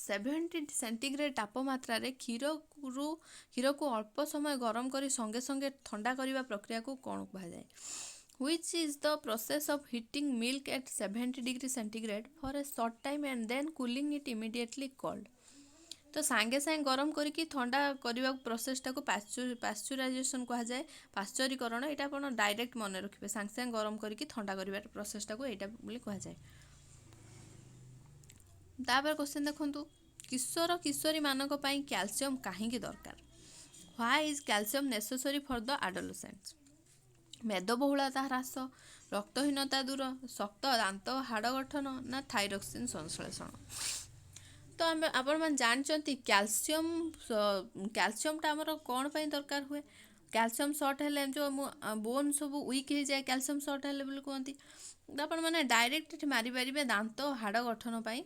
70 ସେଣ୍ଟିଗ୍ରେଡ୍ ତାପମାତ୍ରାରେ କ୍ଷୀରକୁ ଅଳ୍ପ ସମୟ ଗରମ କରି ସଙ୍ଗେ ସଙ୍ଗେ ଥଣ୍ଡା କରିବା ପ୍ରକ୍ରିୟାକୁ କ'ଣ କୁହାଯାଏ, which is the process of heating milk at 70 degree centigrade for a short time and then cooling it immediately called। ତ ସାଙ୍ଗେ ସାଙ୍ଗେ ଗରମ କରିକି ଥଣ୍ଡା କରିବା ପ୍ରୋସେସଟାକୁ ପାଶ୍ଚୁରାଇଜେସନ୍ କୁହାଯାଏ, ପାଶ୍ଚରୀକରଣ। ଏଇଟା ଆପଣ ଡାଇରେକ୍ଟ ମନେ ରଖିବେ, ସାଙ୍ଗେ ସାଙ୍ଗେ ଗରମ କରିକି ଥଣ୍ଡା କରିବା ପ୍ରୋସେସଟାକୁ ଏଇଟା ବୋଲି କୁହାଯାଏ। ତାପରେ କ୍ୱେଶ୍ଚନ୍ ଦେଖନ୍ତୁ, କିଶୋର କିଶୋରୀମାନଙ୍କ ପାଇଁ କ୍ୟାଲସିୟମ୍ କାହିଁକି ଦରକାର, why is calcium necessary for the adolescents. ମେଦବହୁଳତା ହ୍ରାସ, ରକ୍ତହୀନତା ଦୂର, ଶକ୍ତ ଦାନ୍ତ ହାଡ଼ ଗଠନ ନା ଥାଇରକ୍ସିନ୍ ସଂଶ୍ଳେଷଣ। ତ ଆପଣମାନେ ଜାଣିଛନ୍ତି କ୍ୟାଲସିୟମଟା ଆମର କ'ଣ ପାଇଁ ଦରକାର ହୁଏ? କ୍ୟାଲସିୟମ ସର୍ଟ ହେଲେ ଯେଉଁ ବୋନ୍ ସବୁ ୱିକ୍ ହେଇଯାଏ କ୍ୟାଲସିୟମ ସର୍ଟ ହେଲେ ବୋଲି କୁହନ୍ତି। ତ ଆପଣମାନେ ଡାଇରେକ୍ଟ ଏଠି ମାରିପାରିବେ ଦାନ୍ତ ହାଡ଼ ଗଠନ ପାଇଁ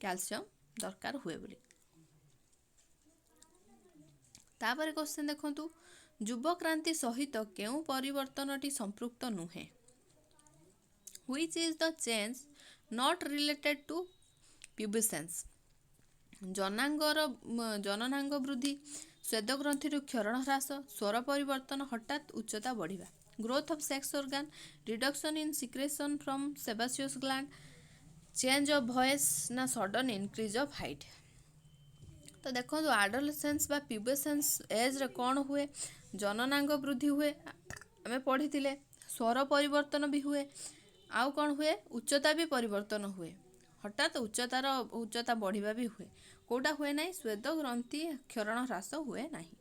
କ୍ୟାଲସିୟମ ଦରକାର ହୁଏ ବୋଲି। ତାପରେ କ୍ୱେଶ୍ଚନ ଦେଖନ୍ତୁ, ଯୁବକ୍ରାନ୍ତି ସହିତ କେଉଁ ପରିବର୍ତ୍ତନଟି ସମ୍ପୃକ୍ତ ନୁହେଁ? Which is the change not related to pubescence? ଜନନାଙ୍ଗ ବୃଦ୍ଧି, ସ୍ୱେଦଗ୍ରନ୍ଥିରୁ କ୍ଷରଣ ହ୍ରାସ, ସ୍ୱର ପରିବର୍ତ୍ତନ, ହଠାତ୍ ଉଚ୍ଚତା ବଢ଼ିବା। Growth of sex organ, reduction in secretion from sebaceous gland, change of voice ନା ସଡନ୍ ଇନକ୍ରିଜ୍ ଅଫ୍ ହାଇଟ୍। ତ ଦେଖନ୍ତୁ ଆଡୋଲେସେନ୍ସ ବା ପ୍ୟୁବେସେନ୍ସ ଏଜ୍ରେ କ'ଣ ହୁଏ? ଜନନାଙ୍ଗ ବୃଦ୍ଧି ହୁଏ, ଆମେ ପଢ଼ିଥିଲେ। ସ୍ୱର ପରିବର୍ତ୍ତନ ବି ହୁଏ, ଆଉ କ'ଣ ହୁଏ? ଉଚ୍ଚତା ବି ପରିବର୍ତ୍ତନ ହୁଏ, ହଠାତ୍ ଉଚ୍ଚତା ବଢ଼ିବା ବି ହୁଏ। କେଉଁଟା ହୁଏ ନାହିଁ? ସ୍ୱେଦ ଗ୍ରନ୍ଥି କ୍ଷରଣ ହ୍ରାସ ହୁଏ ନାହିଁ।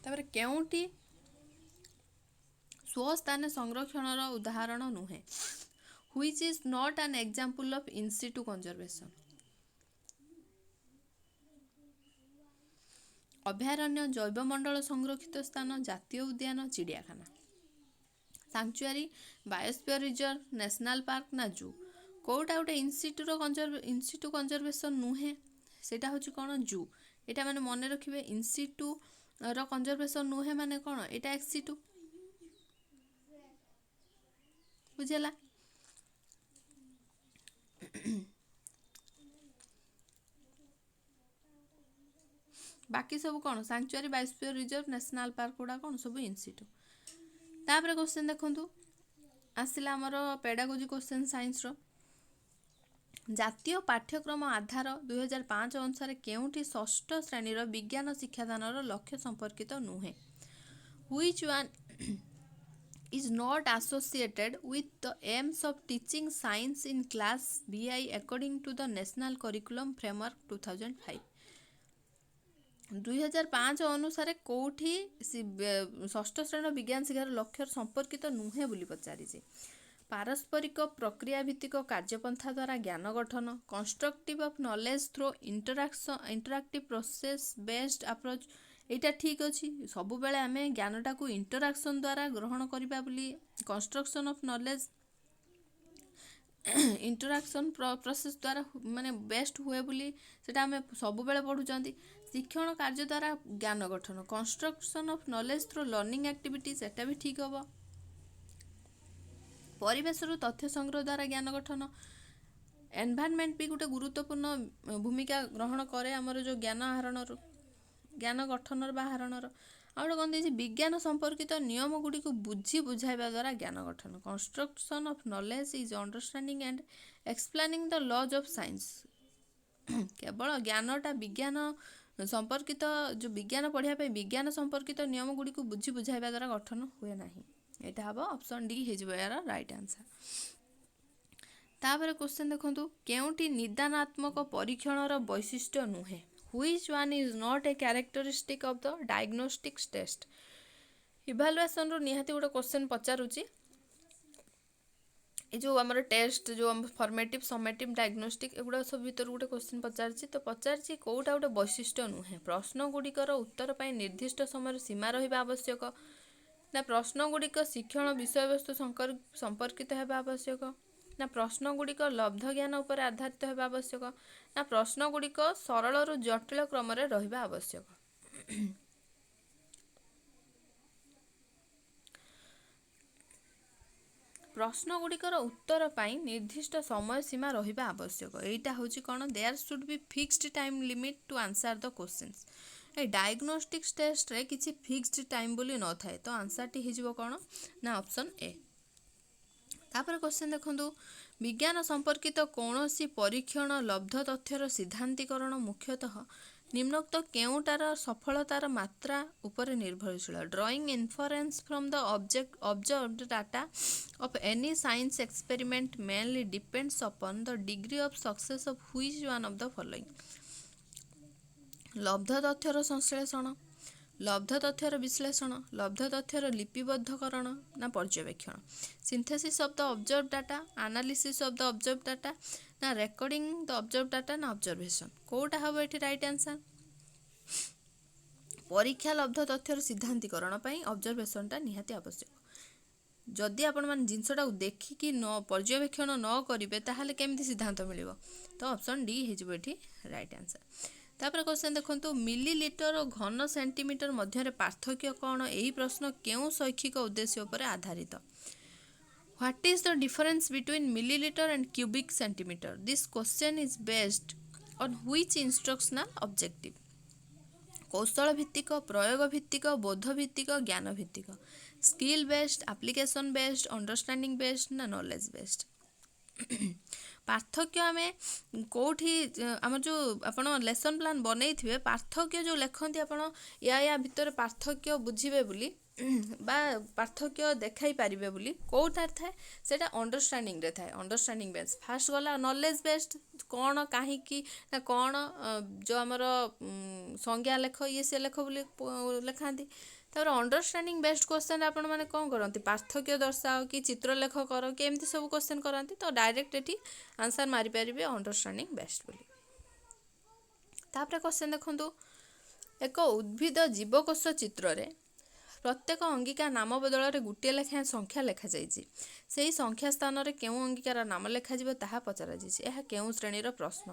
ତାପରେ କେଉଁଟି ସ୍ୱସ୍ଥାନ ସଂରକ୍ଷଣର ଉଦାହରଣ ନୁହେଁ? Which is not an example of in situ conservation? ଅଭୟାରଣ୍ୟ, ଜୈବମଣ୍ଡଳ ସଂରକ୍ଷିତ ସ୍ଥାନ, ଜାତୀୟ ଉଦ୍ୟାନ, ଚିଡ଼ିଆଖାନା। ସାଙ୍ଚୁଆରୀ, ବାୟୋସ୍ଫିୟର ରିଜର୍ଭ, ନ୍ୟାସନାଲ ପାର୍କ ନା ଜୁ। କେଉଁଟା ଗୋଟେ ଇନସିଟୁ କନଜରଭେସନ୍ ନୁହେଁ? ସେଇଟା ହେଉଛି କ'ଣ? ଜୁ। ଏଇଟା ମାନେ ମନେ ରଖିବେ, ଇନସିଟୁର କନଜରଭେସନ୍ ନୁହେଁ ମାନେ କ'ଣ? ଏଇଟା ଏକ୍ସିଟୁ, ବୁଝିଲା? ବାକି ସବୁ କ'ଣ? ସାଙ୍ଚୁଆରୀ, ବାୟୋସ୍ଫିୟର ରିଜର୍ଭ, ନ୍ୟାସନାଲ ପାର୍କ ଗୁଡ଼ା କ'ଣ? ସବୁ ଇନସିଟୁ। ତାପରେ କ୍ୱେଶ୍ଚନ ଦେଖନ୍ତୁ, ଆସିଲା ଆମର ପେଡାଗୋଜି କ୍ୱେଶ୍ଚନ ସାଇନ୍ସର। ଜାତୀୟ ପାଠ୍ୟକ୍ରମ ଆଧାର 2005 ଅନୁସାରେ କେଉଁଠି ଷଷ୍ଠ ଶ୍ରେଣୀର ବିଜ୍ଞାନ ଶିକ୍ଷାଦାନର ଲକ୍ଷ୍ୟ ସମ୍ପର୍କିତ ନୁହେଁ? Which one is not associated with the aims of teaching science in class BI according to the National Curriculum Framework 2005? 2005 ଅନୁସାରେ କେଉଁଠି ଷଷ୍ଠ ଶ୍ରେଣୀର ବିଜ୍ଞାନ ଶିକ୍ଷାର ଲକ୍ଷ୍ୟ ସମ୍ପର୍କିତ ନୁହେଁ ବୋଲି ପଚାରିଛି। ପାରସ୍ପରିକ ପ୍ରକ୍ରିୟା ଭିତ୍ତିକ କାର୍ଯ୍ୟପନ୍ଥା ଦ୍ୱାରା ଜ୍ଞାନ ଗଠନ, constructive of knowledge through interactive process based approach. ଏଇଟା ଠିକ୍ ଅଛି, ସବୁବେଳେ ଆମେ ଜ୍ଞାନଟାକୁ ଇଣ୍ଟରାକ୍ସନ୍ ଦ୍ୱାରା ଗ୍ରହଣ କରିବା ବୋଲି, construction of knowledge interaction process ଦ୍ୱାରା ମାନେ ବେଷ୍ଟ ହୁଏ ବୋଲି ସେଇଟା ଆମେ ସବୁବେଳେ ପଢ଼ୁଛନ୍ତି। ଶିକ୍ଷଣ କାର୍ଯ୍ୟ ଦ୍ୱାରା ଜ୍ଞାନ ଗଠନ, construction of knowledge throw learning activity, ସେଟା ବି ଠିକ୍ ହେବ। ପରିବେଶରୁ ତଥ୍ୟ ସଂଗ୍ରହ ଦ୍ୱାରା ଜ୍ଞାନ ଗଠନ, ଏନଭାୟରନମେଣ୍ଟ ବି ଗୋଟେ ଗୁରୁତ୍ୱପୂର୍ଣ୍ଣ ଭୂମିକା ଗ୍ରହଣ କରେ ଆମର ଯେଉଁ ଜ୍ଞାନ ଗଠନର ବା ଆହରଣର। ଆଉ ଗୋଟେ କ'ଣ ଦେଇଛି? ବିଜ୍ଞାନ ସମ୍ପର୍କିତ ନିୟମ ଗୁଡ଼ିକୁ ବୁଝି ବୁଝାଇବା ଦ୍ୱାରା ଜ୍ଞାନ ଗଠନ, construction of knowledge is understanding and explaining the laws of science. କେବଳ ଜ୍ଞାନଟା ବିଜ୍ଞାନ ସମ୍ପର୍କିତ, ଯେଉଁ ବିଜ୍ଞାନ ପଢ଼ିବା ପାଇଁ ବିଜ୍ଞାନ ସମ୍ପର୍କିତ ନିୟମ ଗୁଡ଼ିକୁ ବୁଝି ବୁଝାଇବା ଦ୍ୱାରା ଗଠନ ହୁଏ ନାହିଁ। ଏଇଟା ହେବ ଅପସନ୍ ଡି ହେଇଯିବ ଏହାର ରାଇଟ୍ ଆନ୍ସର। ତାପରେ କ୍ୱେଶ୍ଚନ ଦେଖନ୍ତୁ, କେଉଁଟି ନିଦାନାତ୍ମକ ପରୀକ୍ଷଣର ବୈଶିଷ୍ଟ୍ୟ ନୁହେଁ? Which one is not a characteristic of the diagnostic test? ଇଭାଲୁଏସନରୁ ନିହାତି ଗୋଟେ କ୍ୱେଶ୍ଚନ ପଚାରୁଛି। ଏ ଯେଉଁ ଆମର ଟେଷ୍ଟ, ଯେଉଁ ଫର୍ମେଟିଭ୍, ସमेଟିଭ୍, ଡାଇଗ୍ନୋଷ୍ଟିକ୍, ଏଗୁଡ଼ା ସବୁ ଭିତରୁ ଗୋଟେ କ୍ୱେଶ୍ଚନ ପଚାରିଛି। ତ ପଚାରିଛି କେଉଁଟା ଗୋଟେ ବୈଶିଷ୍ଟ୍ୟ ନୁହେଁ? ପ୍ରଶ୍ନ ଗୁଡ଼ିକର ଉତ୍ତର ପାଇଁ ନିର୍ଦ୍ଦିଷ୍ଟ ସମୟରେ ସୀମା ରହିବା ଆବଶ୍ୟକ, ନା ପ୍ରଶ୍ନ ଗୁଡ଼ିକ ଶିକ୍ଷଣ ବିଷୟବସ୍ତୁ ସମ୍ପର୍କିତ ହେବା ଆବଶ୍ୟକ, ନା ପ୍ରଶ୍ନ ଗୁଡ଼ିକ ଲବ୍ଧ ଜ୍ଞାନ ଉପରେ ଆଧାରିତ ହେବା ଆବଶ୍ୟକ, ନା ପ୍ରଶ୍ନ ଗୁଡ଼ିକ ସରଳରୁ ଜଟିଳ କ୍ରମରେ ରହିବା ଆବଶ୍ୟକ। ପ୍ରଶ୍ନ ଗୁଡ଼ିକର ଉତ୍ତର ପାଇଁ ନିର୍ଦ୍ଦିଷ୍ଟ ସମୟ ସୀମା ରହିବା ଆବଶ୍ୟକ। ଏଇଟା ହେଉଛି କ'ଣ? There should be fixed time limit to answer the questions. এই ଡାଇଗ୍ନୋଷ୍ଟିକ୍ସ ଟେଷ୍ଟରେ କିଛି ଫିକ୍ସଡ ଟାଇମ୍ ବୋଲି ନଥାଏ, ତ ଆନ୍ସରଟି ହେଇଯିବ କ'ଣ? ନା ଅପସନ୍ ଏ। ତାପରେ କ୍ୱେଶ୍ଚନ ଦେଖନ୍ତୁ, ବିଜ୍ଞାନ ସମ୍ପର୍କିତ କୌଣସି ପରୀକ୍ଷଣ ଲବ୍ଧ ତଥ୍ୟର ସିଦ୍ଧାନ୍ତୀକରଣ ମୁଖ୍ୟତଃ ନିମ୍ନୋକ୍ତ କେଉଁଟାର ସଫଳତାର ମାତ୍ରା ଉପରେ ନିର୍ଭରଶୀଳ? Drawing inference from the observed data of any science experiment mainly depends upon the degree of success of which one of the following? ଲବ୍ଧ ତଥ୍ୟର ସଂଶ୍ଳେଷଣ, ଲବ୍ଧ ତଥ୍ୟର ବିଶ୍ଳେଷଣ, ଲବ୍ଧ ତଥ୍ୟର ଲିପିବଦ୍ଧକରଣ ନା ପର୍ଯ୍ୟବେକ୍ଷଣ, synthesis of the observe data, analysis of the observe data ନା ରେକର୍ଡିଂ ଦ ଅବଜର୍ଭ ଡାଟା ନା ଅବଜର୍ଭେସନ୍। କେଉଁଟା ହେବ ଏଠି ରାଇଟ୍ ଆନ୍ସର୍? ପରୀକ୍ଷା ଲବ୍ଧ ତଥ୍ୟର ସିଦ୍ଧାନ୍ତୀକରଣ ପାଇଁ ଅବଜର୍ଭେସନ୍ଟା ନିହାତି ଆବଶ୍ୟକ। ଯଦି ଆପଣମାନେ ଜିନିଷଟାକୁ ଦେଖିକି ପର୍ଯ୍ୟବେକ୍ଷଣ ନ କରିବେ ତାହେଲେ କେମିତି ସିଦ୍ଧାନ୍ତ ମିଳିବ? ତ ଅପସନ୍ ଡି ହେଇଯିବ ଏଠି ରାଇଟ୍ ଆନ୍ସର୍। ତାପରେ କ୍ୱେଶ୍ଚନ୍ ଦେଖନ୍ତୁ, ମିଲିଲିଟର ଓ ଘନ ସେଣ୍ଟିମିଟର ମଧ୍ୟରେ ପାର୍ଥକ୍ୟ କ'ଣ? ଏହି ପ୍ରଶ୍ନ କେଉଁ ଶୈକ୍ଷିକ ଉଦ୍ଦେଶ୍ୟ ଉପରେ ଆଧାରିତ? What is the difference between millilitre and cubic centimetre? This question is based on which instructional objective? କୌଶଳ ଭିତ୍ତିକ, ପ୍ରୟୋଗ ଭିତ୍ତିକ, ବୋଧ ଭିତ୍ତିକ, ଜ୍ଞାନ ଭିତ୍ତିକ, skill based, application based, understanding based ନା ନଲେଜ ବେସ୍ଡ? ପାର୍ଥକ୍ୟ ଆମେ କେଉଁଠି ଆମର ଯେଉଁ ଆପଣ ଲେସନ୍ ପ୍ଲାନ୍ ବନେଇଥିବେ, ପାର୍ଥକ୍ୟ ଯେଉଁ ଲେଖନ୍ତି ଆପଣ ୟା ଭିତରେ ପାର୍ଥକ୍ୟ ବୁଝିବେ ବୋଲି ବା ପାର୍ଥକ୍ୟ ଦେଖାଇ ପାରିବେ ବୋଲି କେଉଁଟାରେ ଥାଏ? ସେଇଟା ଅଣ୍ଡରଷ୍ଟାଣ୍ଡିଂରେ ଥାଏ। ଅଣ୍ଡରଷ୍ଟାଣ୍ଡିଂ ବେସ୍ଡ ଫାଷ୍ଟ ଗଲା। ନଲେଜ ବେସ୍ଡ କ'ଣ, କାହିଁକି ନା କ'ଣ ଯେଉଁ ଆମର ସଂଜ୍ଞା ଲେଖ ଇଏ ସେ ଲେଖ ବୋଲି ଲେଖାନ୍ତି। ତାପରେ ଅଣ୍ଡରଷ୍ଟାଣ୍ଡିଂ ବେସ୍ଡ କ୍ୱେଶ୍ଚନ୍ ଆପଣମାନେ କ'ଣ କରନ୍ତି? ପାର୍ଥକ୍ୟ ଦର୍ଶାଅ କି ଚିତ୍ରଲେଖ କର କି ଏମିତି ସବୁ କ୍ୱେଶ୍ଚନ୍ କରନ୍ତି। ତ ଡାଇରେକ୍ଟ ଏଠି ଆନ୍ସର୍ ମାରିପାରିବେ ଅଣ୍ଡରଷ୍ଟାଣ୍ଡିଂ ବେସ୍ଡ ବୋଲି। ତାପରେ କ୍ୱେଶ୍ଚନ୍ ଦେଖନ୍ତୁ, ଏକ ଉଦ୍ଭିଦ ଜୀବକୋଷ ଚିତ୍ରରେ ପ୍ରତ୍ୟେକ ଅଙ୍ଗିକା ନାମ ବଦଳରେ ଗୋଟିଏ ଲେଖାଏଁ ସଂଖ୍ୟା ଲେଖାଯାଇଛି। ସେହି ସଂଖ୍ୟା ସ୍ଥାନରେ କେଉଁ ଅଙ୍ଗିକାର ନାମ ଲେଖାଯିବ ତାହା ପଚରାଯାଇଛି। ଏହା କେଉଁ ଶ୍ରେଣୀର ପ୍ରଶ୍ନ?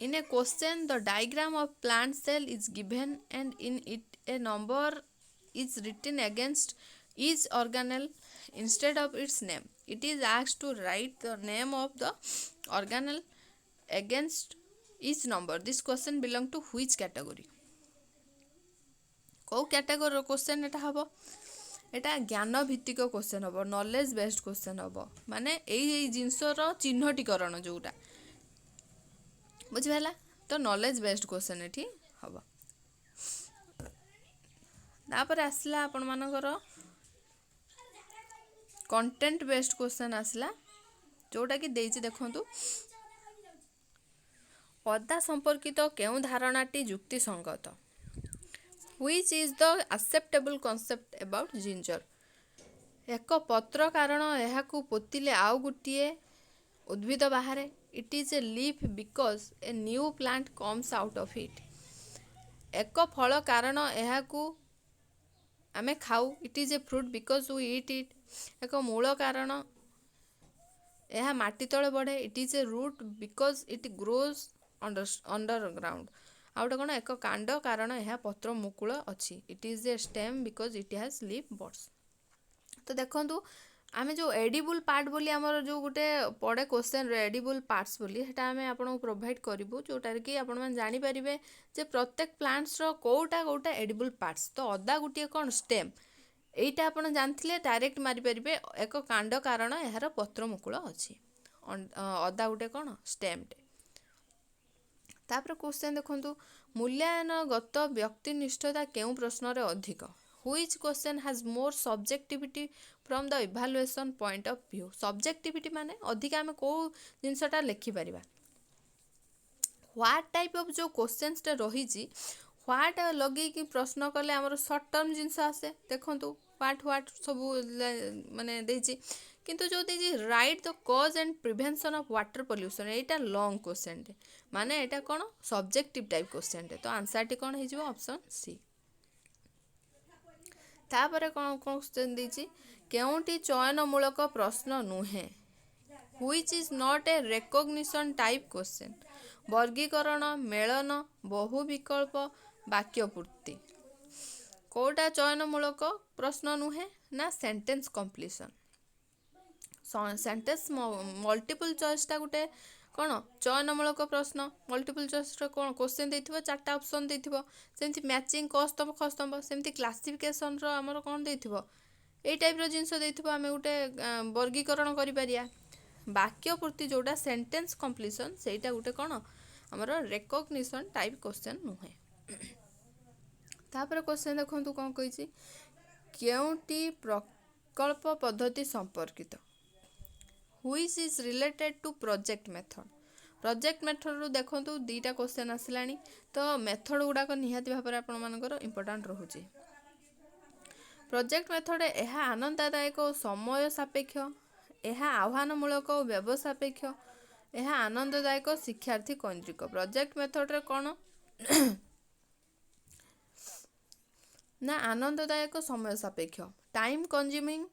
In a question, the diagram of plant cell is given and in it a number is written against each organelle instead of its name. It is asked to write the name of the organelle against each number. This question belong to which category? କେଉଁ କ୍ୟାଟାଗୋରୀର question ଏଟା ହେବ? ଏଟା ଜ୍ଞାନ ଭିତ୍ତିକ question ହେବ, knowledge based question ହେବ। ମାନେ ଏଇ ଜିନିଷର ଚିହ୍ନଟୀକରଣ ଯେଉଁଟା, ବୁଝିପାରିଲା? ତ ନଲେଜ ବେସ୍ଡ କ୍ୱେଶ୍ଚନ୍ ଏଠି ହେବ। ତାପରେ ଆସିଲା ଆପଣମାନଙ୍କର କଣ୍ଟେଣ୍ଟ ବେସ୍ଡ କ୍ୱେଶ୍ଚନ୍ ଆସିଲା, ଯେଉଁଟାକି ଦେଇଛି ଦେଖନ୍ତୁ, ଅଦା ସମ୍ପର୍କିତ କେଉଁ ଧାରଣାଟି ଯୁକ୍ତିସଙ୍ଗତ? Which is the acceptable concept about ginger? ଏକ ପତ୍ର କାରଣ ଏହାକୁ ପୋତିଲେ ଆଉ ଗୋଟିଏ ଉଦ୍ଭିଦ ବାହାରେ। It is a leaf because a new plant comes out of it. ଏକ ଫଳ କାରଣ ଏହାକୁ ଆମେ ଖାଉ। It is a fruit because we eat it. ଏକ ମୂଳ କାରଣ ଏହା ମାଟି ତଳେ ବଢ଼େ। It is a root because it grows underground. ଆଉ ଗୋଟେ କ'ଣ? ଏକ କାଣ୍ଡ କାରଣ ଏହା ପତ୍ର ମୁକୁଳ ଅଛି। It is a stem because it has leaf buds. ତ ଦେଖନ୍ତୁ, ଆମେ ଯେଉଁ ଏଡିବୁଲ୍ ପାର୍ଟ ବୋଲି ଆମର ଯେଉଁ ଗୋଟେ ପଡ଼େ କ୍ୱେଶ୍ଚନ୍ରେ ଏଡିବୁଲ୍ ପାର୍ଟସ୍ ବୋଲି, ସେଇଟା ଆମେ ଆପଣଙ୍କୁ ପ୍ରୋଭାଇଡ଼ କରିବୁ, ଯେଉଁଟାରେ କି ଆପଣମାନେ ଜାଣିପାରିବେ ଯେ ପ୍ରତ୍ୟେକ ପ୍ଲାଣ୍ଟସର କେଉଁଟା ଏଡିବୁଲ୍ ପାର୍ଟସ୍। ତ ଅଦା ଗୋଟିଏ କ'ଣ? ଷ୍ଟେମ୍। ଏଇଟା ଆପଣ ଜାଣିଥିଲେ ଡାଇରେକ୍ଟ ମାରିପାରିବେ ଏକ କାଣ୍ଡ କାରଣ ଏହାର ପତ୍ର ମୁକୁଳ ଅଛି। ଅଦା ଗୋଟେ କ'ଣ? ଷ୍ଟେମ୍ଟେ। ତାପରେ କ୍ୱେଶ୍ଚନ୍ ଦେଖନ୍ତୁ, ମୂଲ୍ୟାୟନଗତ ବ୍ୟକ୍ତିନିଷ୍ଠତା କେଉଁ ପ୍ରଶ୍ନରେ ଅଧିକ? Which question has more subjectivity from the evaluation point of view? Subjectivity ମାନେ ଅଧିକା ଆମେ କେଉଁ ଜିନିଷଟା ଲେଖିପାରିବା। ହ୍ୱାଟ୍ ଟାଇପ୍ ଅଫ୍ ଯେଉଁ କ୍ୱେଶ୍ଚନ୍ସଟା ରହିଛି, ହ୍ୱାଟ୍ ଲଗେଇକି ପ୍ରଶ୍ନ କଲେ ଆମର ସର୍ଟ ଟର୍ମ ଜିନିଷ ଆସେ। ଦେଖନ୍ତୁ ହ୍ୱାଟ୍ ସବୁ ମାନେ ଦେଇଛି, କିନ୍ତୁ ଯେଉଁ ଦେଇଛି write the cause and prevention of water pollution, ଏଇଟା ଲଙ୍ଗ୍ କ୍ୱେଶ୍ଚନ୍ଟେ, ମାନେ ଏଇଟା କ'ଣ? ସବଜେକ୍ଟିଭ୍ ଟାଇପ୍ କ୍ୱେଶ୍ଚନ୍ଟେ। ତ ଆନ୍ସର୍ଟି କ'ଣ ହେଇଯିବ? Option C. ତାପରେ କ'ଣ କ୍ୱେଶ୍ଚନ୍ ଦେଇଛି? କେଉଁଟି ଚୟନମୂଳକ ପ୍ରଶ୍ନ ନୁହେଁ? Which is not a recognition type question? ବର୍ଗୀକରଣ, ମେଳନ, ବହୁ ବିକଳ୍ପ, ବାକ୍ୟପୂର୍ତ୍ତି। କେଉଁଟା ଚୟନମୂଳକ ପ୍ରଶ୍ନ ନୁହେଁ? ନା ସେଣ୍ଟେନ୍ସ କମ୍ପ୍ଲିସନ୍। ସେଣ୍ଟେନ୍ସ ମଲ୍ଟିପୁଲ୍ ଚଏସ୍ଟା ଗୋଟେ କ'ଣ? ଚୟନମୂଳକ ପ୍ରଶ୍ନ। ମଲ୍ଟିପୁଲ୍ ଚଏସ୍ର କ'ଣ କ୍ୱେଶ୍ଚନ୍ ଦେଇଥିବ, 4ଟା ଅପସନ୍ ଦେଇଥିବ। ସେମିତି ମ୍ୟାଚିଂ କ ସ୍ତମ୍ଭ ଖ ସ୍ତମ୍ଭ, ସେମିତି କ୍ଲାସିଫିକେସନ୍ର ଆମର କ'ଣ ଦେଇଥିବ? ଏଇ ଟାଇପ୍ର ଜିନିଷ ଦେଇଥିବ, ଆମେ ଗୋଟେ ବର୍ଗୀକରଣ କରିପାରିବା। ବାକ୍ୟପୂର୍ତ୍ତି ଯେଉଁଟା ସେଣ୍ଟେନ୍ସ କମ୍ପ୍ଲିସନ୍, ସେଇଟା ଗୋଟେ କ'ଣ? ଆମର ରେକଗ୍ନିସନ୍ ଟାଇପ୍ କ୍ୱେଶ୍ଚନ୍ ନୁହେଁ। ତାପରେ କ୍ୱେଶ୍ଚନ୍ ଦେଖନ୍ତୁ କ'ଣ କହିଛି, କେଉଁଟି ପ୍ରକଳ୍ପ ପଦ୍ଧତି ସମ୍ପର୍କିତ? Which is related to project method? Project method देखो दीटा क्वेश्चन आसलानी तो मेथड गुड़ाक निहाती भाव आपर इंपोर्टाट रोचे। प्रोजेक्ट मेथड यह आनंददायक और समय सापेक्ष, यह आह्वानमूलक और व्यय सापेक्ष, यह आनंददायक शिक्षार्थी केन्द्रिक। प्रोजेक्ट मेथड रे कौन ना आनंददायक समय सापेक्ष टाइम कंज्यूमिंग।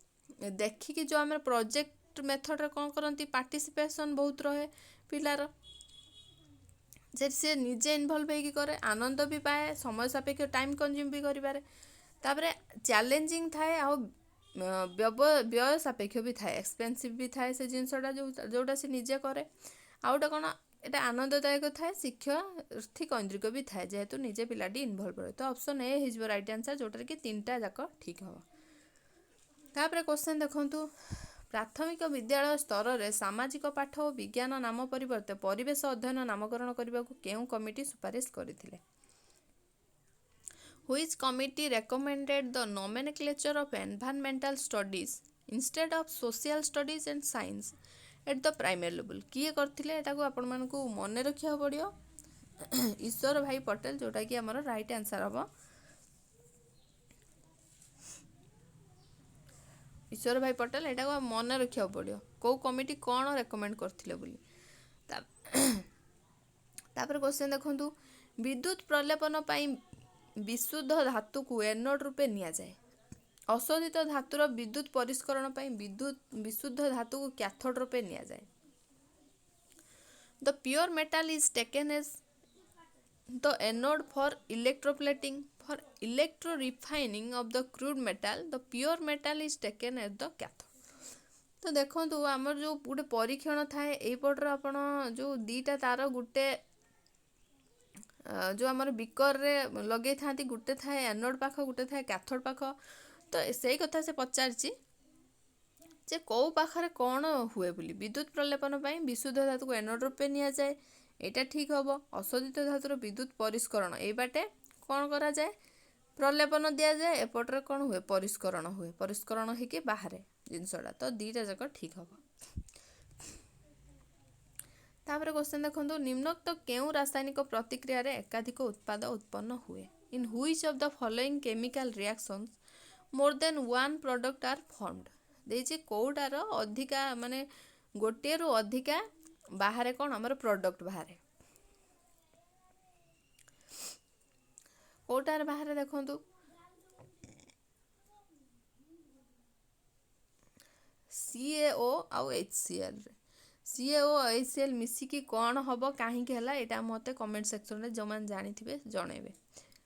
देखिकी जो आम प्रोजेक्ट मेथड रे कौन करती पार्टिसिपेशन बहुत रहे पिलार जे सी निजे इनवल्व होगी करे आनंद भी पाए समय सापेक्ष टाइम कंज्यूम भी करें तापर चैलेंजिंग थाए आ व्यय सापेक्ष भी थाए एक्सपेंसिव भी थाए से जिनसटा जोटा से निजे करे आउटा कौन एटा आनंददायक थाए शिक्षार्थी केन्द्रिक भी थाए जेहेतु निजे पिलाटी इनवल्व रहे। तो ऑप्शन ए हो राइट आंसर जोटा कि तीनटा जाक ठीक हम। तापर क्वेश्चन देखंतु प्राथमिक विद्यालय स्तर में सामाजिक पाठ और विज्ञान नाम परिवर्ते परिवेश अध्ययन नामकरण करने को केउं कमिटी सुपारिश करथिले। Which committee recommended the nomenclature of environmental studies instead of social studies and science at the primary level? किए करथिले एटा को आपण मानकु मने रखिया पड़ियो ईश्वर भाई पटेल जोटा कि हमर राइट आंसर हबो ईश्वर भाई पटेल एटा को मन रखिया पड़ियो को कमिटी कौन रेकमेंड करथिले बोली। तापर क्वेश्चन देखंतु विद्युत प्रलेपन पई विशुद्ध धातु को एनोड रूपे निया जाए। अशोधित धातुर विद्युत परिष्करण पई विशुद्ध धातु को कैथोड रूपे निया जाए। The pure metal is taken as the anode for electroplating for electro refining of the crude metal the pure metal is taken as the cathode. तो देखो आमर जो गोटे परीक्षण थाए यपटर आपण जो दीटा तार गोटे जो आमर बिकर रे लगे था गोटे थाए एनोड पाख गोटे थाए कैथोड पाख। तो सही कथा से पचारची जे कौ पाखरे कौन हुए बोली विद्युत प्रलेपन पई विशुद्ध धातु को एनोड रूपे निया जाए एटा ठीक हम। अशोधित धातुर विद्युत परिष्करण ए बाटे कौन करा जाए प्रलेपन दिया जाए एपटरे कौन हुए परिष्करण होके बाहर जिनसटा तो दीटा जाक ठीक हम। तापर क्वेश्चन देखो निम्नोक्त केउ रासायनिक प्रतिक्रिया रे एकाधिक उत्पाद उत्पन्न हुए in which of the following chemical reactions more than one product are formed. देछि कोटार अधिका माने गोटे रु अधिका बाहर कौन हमर प्रोडक्ट बाहर कोटार बाहर देखंतु CaO आउ HCl CaO और HCl मिसिकी कौन हम कहीं है मत कमेंट सेक्शन में जो मैंने जानी थे जनइबे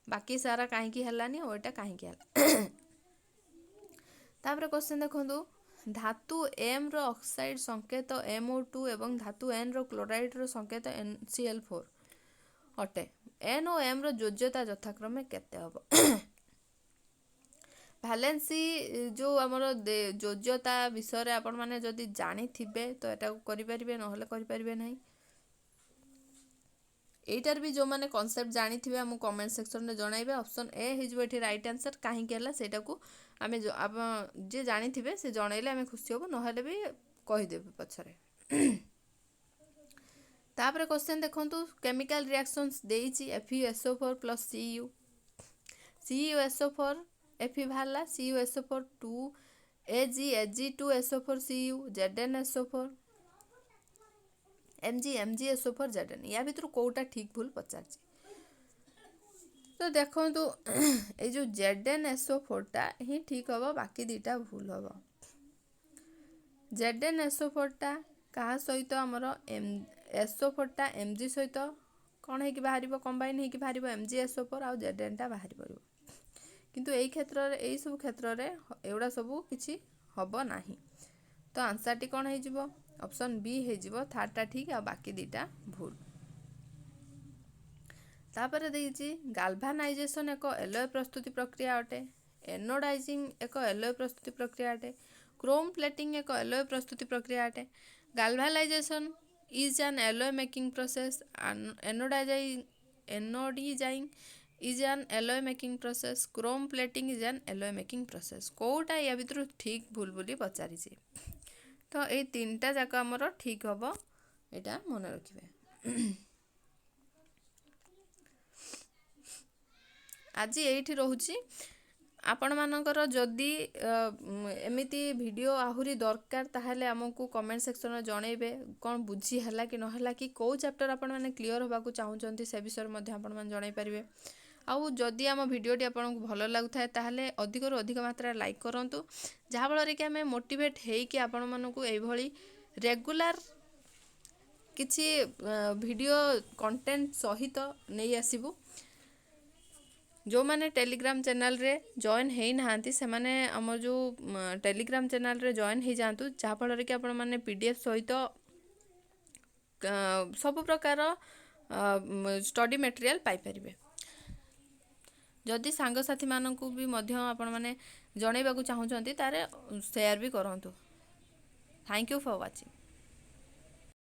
बाकी सारा कहीं है और यहाँ कहीं तापर क्वेश्चन देखो धातु M रो ऑक्साइड संकेत MO2 एवं धातु N रो क्लोराइड रो संकेत NCl4 अटे N और M रो योज्यता यथाक्रमे केते हम। भैलेंसी जो आमर योज्यता विषय आपण मैंने जदि जानी थे तो यहाँ करें ना करें ना यहीटार भी जो मैंने कॉन्सेप्ट जानी थे आम कमेंट सेक्शन में जनइबे। ऑप्शन ए हो राइट आंसर कहीं सेटा को आम जे जानी थे से जनइले आम खुशी हबू ना भी कहीदेवे पछरे। तापर क्वेश्चन देखंतु केमिकल रिएक्शंस देइछि FeSO4 प्लस CuSO4 Fe बाहरला CuSO4 2 Ag2SO4 Cu ZnSO4 MgSO4 Zn या भीतर कोटा ठीक भूल पचार। तो देखो ये जो ZnSO4 टा ही ठीक हम बाकी दीटा भूल हम। ZnSO4 टा क्या सहित आमर SO4 टा Mg सहित कौन है कि बाहर कंबाइन है कि बाहर MgSO4 आउ Zn टा बाहर पड़ो किंतु यही क्षेत्र में यही सब क्षेत्र में एगुड़ा सब किसी हम ना। तो आंसर टी कौन हो ऑप्शन बी हो थर्डटा ठीक आ बाकी दीटा भूल। तापर देइछि गाल्भानाइजेशन एक एलॉय प्रस्तुति प्रक्रिया अटे एनोडाइजिंग एक एलॉय प्रस्तुति प्रक्रिया अटे क्रोम प्लेटिंग एक एलॉय प्रस्तुति प्रक्रिया अटे galvanisation is an alloy making process anodising is an alloy making process chrome plating is an alloy making process कोटा या भीतर ठीक भूल बोली पचारि। तो ये तीनटा जाक आमर ठीक हम यहाँ मन रखिए। ଆଜି ଏଇଠି ରହୁଛି। ଆପଣମାନଙ୍କର ଯଦି ଏମିତି ଭିଡ଼ିଓ ଆହୁରି ଦରକାର ତାହେଲେ ଆମକୁ କମେଣ୍ଟ ସେକ୍ସନରେ ଜଣେଇବେ କ'ଣ ବୁଝି ହେଲା କି ନହେଲା କି କେଉଁ ଚାପ୍ଟର ଆପଣମାନେ କ୍ଲିଅର ହେବାକୁ ଚାହୁଁଛନ୍ତି ସେ ବିଷୟରେ ମଧ୍ୟ ଆପଣମାନେ ଜଣାଇ ପାରିବେ। ଆଉ ଯଦି ଆମ ଭିଡ଼ିଓଟି ଆପଣଙ୍କୁ ଭଲ ଲାଗୁଥାଏ ତାହେଲେ ଅଧିକରୁ ଅଧିକ ମାତ୍ରାରେ ଲାଇକ୍ କରନ୍ତୁ, ଯାହାଫଳରେ କି ଆମେ ମୋଟିଭେଟ୍ ହେଇକି ଆପଣମାନଙ୍କୁ ଏଇଭଳି ରେଗୁଲାର କିଛି ଭିଡ଼ିଓ କଣ୍ଟେଣ୍ଟ ସହିତ ନେଇ ଆସିବୁ। ଯେଉଁମାନେ ଟେଲିଗ୍ରାମ ଚ୍ୟାନେଲରେ ଜଏନ୍ ହେଇନାହାନ୍ତି ସେମାନେ ଆମର ଯେଉଁ ଟେଲିଗ୍ରାମ ଚ୍ୟାନେଲରେ ଜଏନ୍ ହେଇଯାଆନ୍ତୁ, ଯାହାଫଳରେ କି ଆପଣମାନେ PDF ସହିତ ସବୁ ପ୍ରକାର ଷ୍ଟଡି ମେଟେରିଆଲ ପାଇପାରିବେ। ଯଦି ସାଙ୍ଗସାଥିମାନଙ୍କୁ ବି ମଧ୍ୟ ଆପଣମାନେ ଜଣାଇବାକୁ ଚାହୁଁଛନ୍ତି ତାହେଲେ ସେୟାର ବି କରନ୍ତୁ। Thank you for watching.